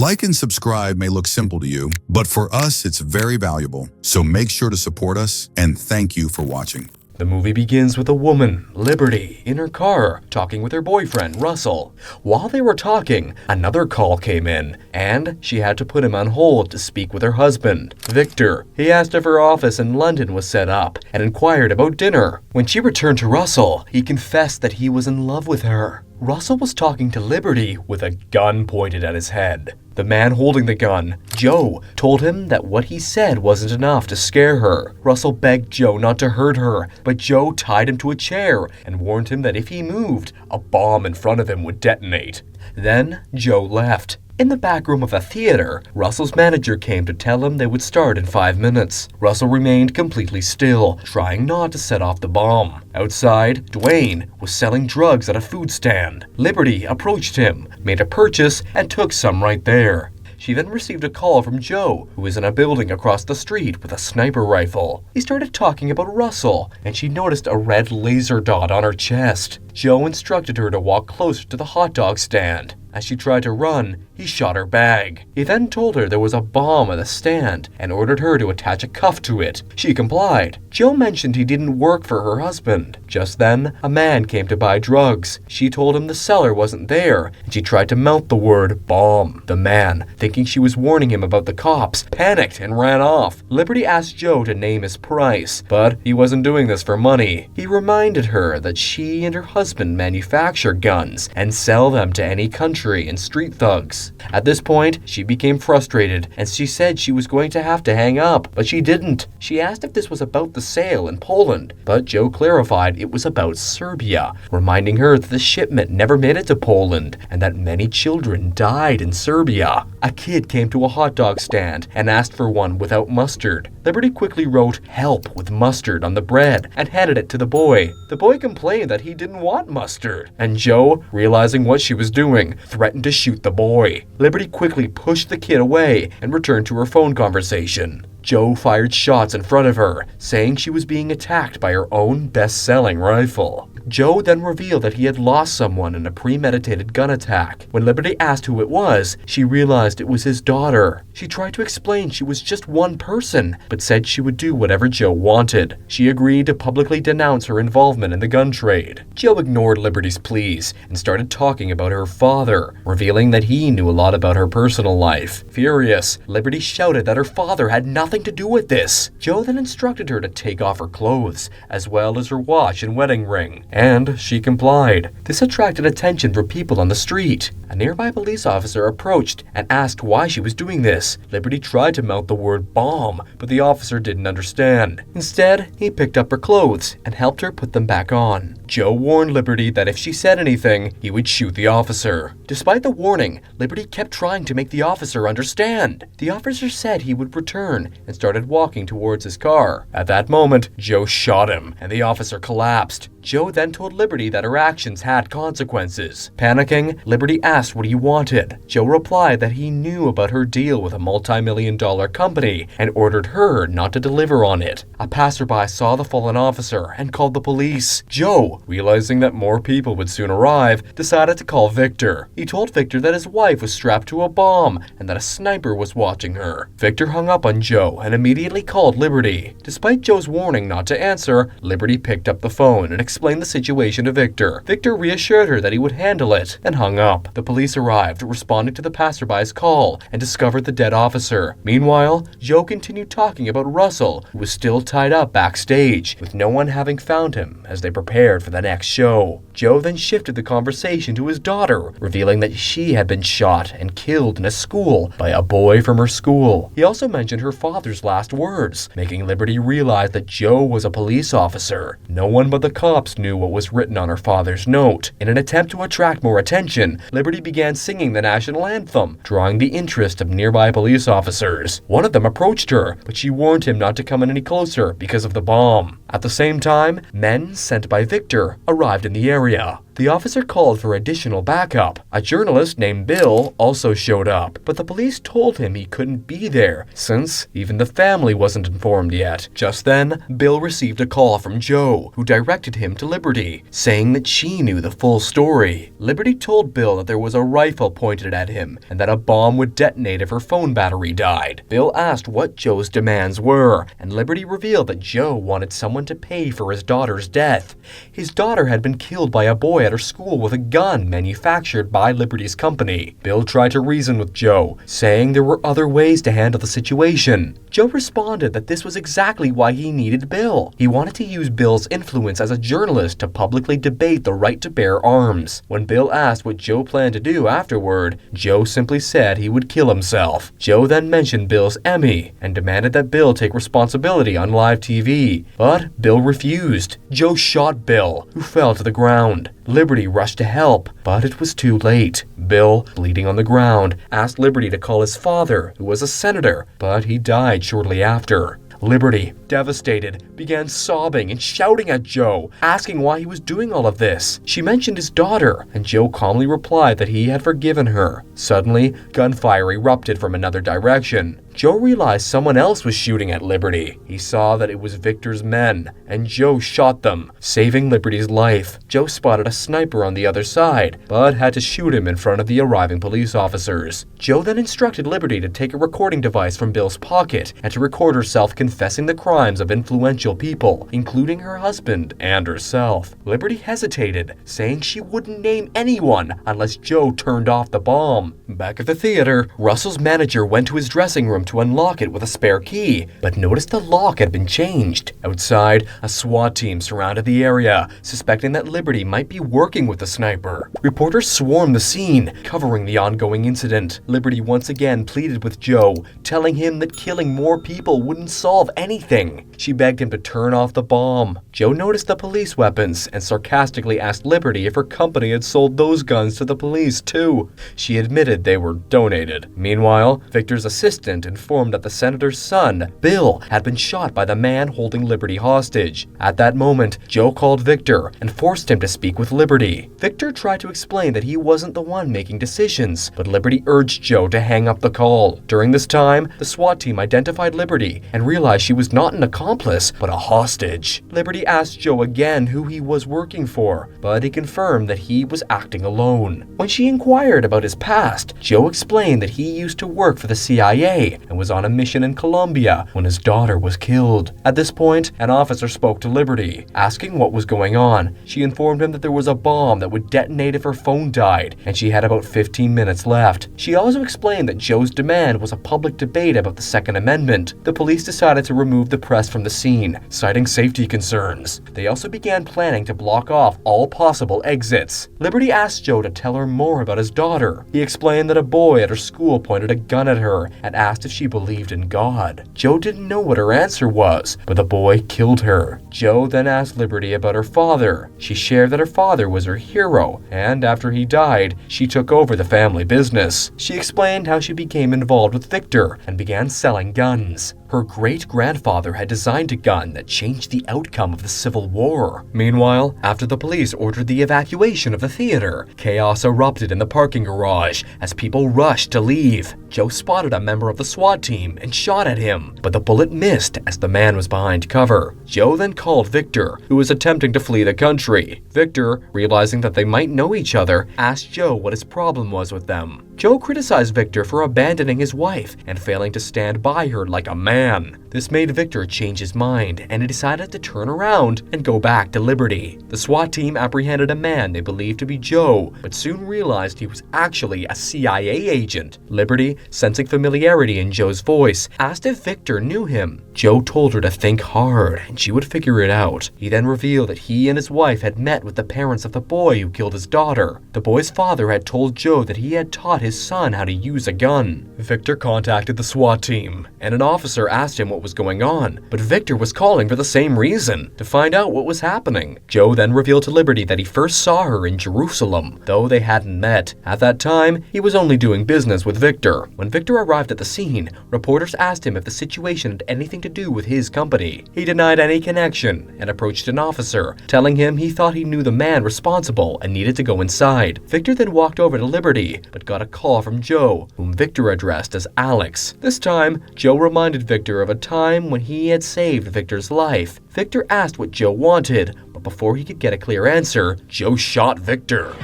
Like and subscribe may look simple to you, but for us, it's very valuable. So make sure to support us, and thank you for watching. The movie begins with a woman, Liberty, in her car, talking with her boyfriend, Russell. While they were talking, another call came in, and she had to put him on hold to speak with her husband, Victor. He asked if her office in London was set up, and inquired about dinner. When she returned to Russell, he confessed that he was in love with her. Russell was talking to Liberty with a gun pointed at his head. The man holding the gun, Joe, told him that what he said wasn't enough to scare her. Russell begged Joe not to hurt her, but Joe tied him to a chair and warned him that if he moved, a bomb in front of him would detonate. Then Joe left. In the back room of a theater, Russell's manager came to tell him they would start in 5 minutes. Russell remained completely still, trying not to set off the bomb. Outside, Dwayne was selling drugs at a food stand. Liberty approached him, made a purchase, and took some right there. She then received a call from Joe, who was in a building across the street with a sniper rifle. He started talking about Russell, and she noticed a red laser dot on her chest. Joe instructed her to walk closer to the hot dog stand. As she tried to run, he shot her bag. He then told her there was a bomb at the stand and ordered her to attach a cuff to it. She complied. Joe mentioned he didn't work for her husband. Just then, a man came to buy drugs. She told him the seller wasn't there, and she tried to mouth the word bomb. The man, thinking she was warning him about the cops, panicked and ran off. Liberty asked Joe to name his price, but he wasn't doing this for money. He reminded her that she and her husband manufacture guns and sell them to any country and street thugs. At this point, she became frustrated, and she said she was going to have to hang up, but she didn't. She asked if this was about the sale in Poland, but Joe clarified it was about Serbia, reminding her that the shipment never made it to Poland and that many children died in Serbia. A kid came to a hot dog stand and asked for one without mustard. Liberty quickly wrote "help" with mustard on the bread and handed it to the boy. The boy complained that he didn't want mustard, and Joe, realizing what she was doing, threatened to shoot the boy. Liberty quickly pushed the kid away and returned to her phone conversation. Joe fired shots in front of her, saying she was being attacked by her own best-selling rifle. Joe then revealed that he had lost someone in a premeditated gun attack. When Liberty asked who it was, she realized it was his daughter. She tried to explain she was just one person, but said she would do whatever Joe wanted. She agreed to publicly denounce her involvement in the gun trade. Joe ignored Liberty's pleas and started talking about her father, revealing that he knew a lot about her personal life. Furious, Liberty shouted that her father had nothing to do with this. Joe then instructed her to take off her clothes, as well as her watch and wedding ring. And she complied. This attracted attention from people on the street. A nearby police officer approached and asked why she was doing this. Liberty tried to mouth the word bomb, but the officer didn't understand. Instead, he picked up her clothes and helped her put them back on. Joe warned Liberty that if she said anything, he would shoot the officer. Despite the warning, Liberty kept trying to make the officer understand. The officer said he would return and started walking towards his car. At that moment, Joe shot him, and the officer collapsed. Joe then told Liberty that her actions had consequences. Panicking, Liberty asked what he wanted. Joe replied that he knew about her deal with a multi-million-dollar company and ordered her not to deliver on it. A passerby saw the fallen officer and called the police. Joe, realizing that more people would soon arrive, decided to call Victor. He told Victor that his wife was strapped to a bomb and that a sniper was watching her. Victor hung up on Joe and immediately called Liberty. Despite Joe's warning not to answer, Liberty picked up the phone and explained the situation to Victor. Victor reassured her that he would handle it and hung up. The police arrived, responding to the passerby's call, and discovered the dead officer. Meanwhile, Joe continued talking about Russell, who was still tied up backstage, with no one having found him as they prepared for the next show. Joe then shifted the conversation to his daughter, revealing that she had been shot and killed in a school by a boy from her school. He also mentioned her father's last words, making Liberty realize that Joe was a police officer. No one but the cops knew what was written on her father's note. In an attempt to attract more attention, Liberty began singing the national anthem, drawing the interest of nearby police officers. One of them approached her, but she warned him not to come in any closer because of the bomb. At the same time, men sent by Victor arrived in the area. The officer called for additional backup. A journalist named Bill also showed up, but the police told him he couldn't be there since even the family wasn't informed yet. Just then, Bill received a call from Joe, who directed him to Liberty, saying that she knew the full story. Liberty told Bill that there was a rifle pointed at him and that a bomb would detonate if her phone battery died. Bill asked what Joe's demands were, and Liberty revealed that Joe wanted someone to pay for his daughter's death. His daughter had been killed by a boy at her school with a gun manufactured by Liberty's company. Bill tried to reason with Joe, saying there were other ways to handle the situation. Joe responded that this was exactly why he needed Bill. He wanted to use Bill's influence as a journalist to publicly debate the right to bear arms. When Bill asked what Joe planned to do afterward, Joe simply said he would kill himself. Joe then mentioned Bill's Emmy and demanded that Bill take responsibility on live TV, but Bill refused. Joe shot Bill, who fell to the ground. Liberty rushed to help, but it was too late. Bill, bleeding on the ground, asked Liberty to call his father, who was a senator, but he died shortly after. Liberty, devastated, began sobbing and shouting at Joe, asking why he was doing all of this. She mentioned his daughter, and Joe calmly replied that he had forgiven her. Suddenly, gunfire erupted from another direction. Joe realized someone else was shooting at Liberty. He saw that it was Victor's men, and Joe shot them, saving Liberty's life. Joe spotted a sniper on the other side, but had to shoot him in front of the arriving police officers. Joe then instructed Liberty to take a recording device from Bill's pocket and to record herself confessing the crimes of influential people, including her husband and herself. Liberty hesitated, saying she wouldn't name anyone unless Joe turned off the bomb. Back at the theater, Russell's manager went to his dressing room to unlock it with a spare key, but noticed the lock had been changed. Outside, a SWAT team surrounded the area, suspecting that Liberty might be working with the sniper. Reporters swarmed the scene, covering the ongoing incident. Liberty once again pleaded with Joe, telling him that killing more people wouldn't solve anything. She begged him to turn off the bomb. Joe noticed the police weapons and sarcastically asked Liberty if her company had sold those guns to the police too. She admitted they were donated. Meanwhile, Victor's assistant informed that the senator's son, Bill, had been shot by the man holding Liberty hostage. At that moment, Joe called Victor and forced him to speak with Liberty. Victor tried to explain that he wasn't the one making decisions, but Liberty urged Joe to hang up the call. During this time, the SWAT team identified Liberty and realized she was not an accomplice, but a hostage. Liberty asked Joe again who he was working for, but he confirmed that he was acting alone. When she inquired about his past, Joe explained that he used to work for the CIA and was on a mission in Colombia when his daughter was killed. At this point, an officer spoke to Liberty, asking what was going on. She informed him that there was a bomb that would detonate if her phone died, and she had about 15 minutes left. She also explained that Joe's demand was a public debate about the Second Amendment. The police decided to remove the press from the scene, citing safety concerns. They also began planning to block off all possible exits. Liberty asked Joe to tell her more about his daughter. He explained that a boy at her school pointed a gun at her and asked if she believed in God. Joe didn't know what her answer was, but the boy killed her. Joe then asked Liberty about her father. She shared that her father was her hero, and after he died, she took over the family business. She explained how she became involved with Victor and began selling guns. Her great-grandfather had designed a gun that changed the outcome of the Civil War. Meanwhile, after the police ordered the evacuation of the theater, chaos erupted in the parking garage as people rushed to leave. Joe spotted a member of the SWAT team and shot at him, but the bullet missed as the man was behind cover. Joe then called Victor, who was attempting to flee the country. Victor, realizing that they might know each other, asked Joe what his problem was with them. Joe criticized Victor for abandoning his wife and failing to stand by her like a man. This made Victor change his mind, and he decided to turn around and go back to Liberty. The SWAT team apprehended a man they believed to be Joe, but soon realized he was actually a CIA agent. Liberty, sensing familiarity in Joe's voice, asked if Victor knew him. Joe told her to think hard, and she would figure it out. He then revealed that he and his wife had met with the parents of the boy who killed his daughter. The boy's father had told Joe that he had taught his his son how to use a gun. Victor contacted the SWAT team, and an officer asked him what was going on, but Victor was calling for the same reason, to find out what was happening. Joe then revealed to Liberty that he first saw her in Jerusalem, though they hadn't met. At that time, he was only doing business with Victor. When Victor arrived at the scene, reporters asked him if the situation had anything to do with his company. He denied any connection and approached an officer, telling him he thought he knew the man responsible and needed to go inside. Victor then walked over to Liberty, but got a call from Joe, whom Victor addressed as Alex. This time, Joe reminded Victor of a time when he had saved Victor's life. Victor asked what Joe wanted, but before he could get a clear answer, Joe shot Victor.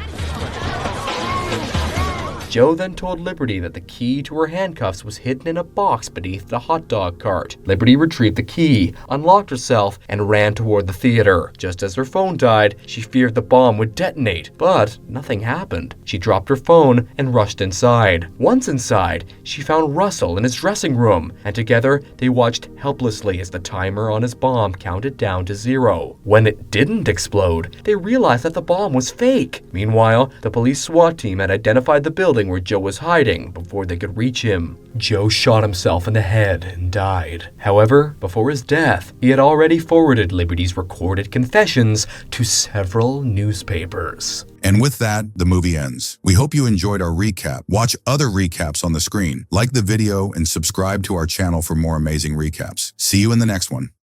Joe then told Liberty that the key to her handcuffs was hidden in a box beneath the hot dog cart. Liberty retrieved the key, unlocked herself, and ran toward the theater. Just as her phone died, she feared the bomb would detonate, but nothing happened. She dropped her phone and rushed inside. Once inside, she found Russell in his dressing room, and together they watched helplessly as the timer on his bomb counted down to 0. When it didn't explode, they realized that the bomb was fake. Meanwhile, the police SWAT team had identified the building where Joe was hiding before they could reach him. Joe shot himself in the head and died. However, before his death, he had already forwarded Liberty's recorded confessions to several newspapers. And with that, the movie ends. We hope you enjoyed our recap. Watch other recaps on the screen. Like the video and subscribe to our channel for more amazing recaps. See you in the next one.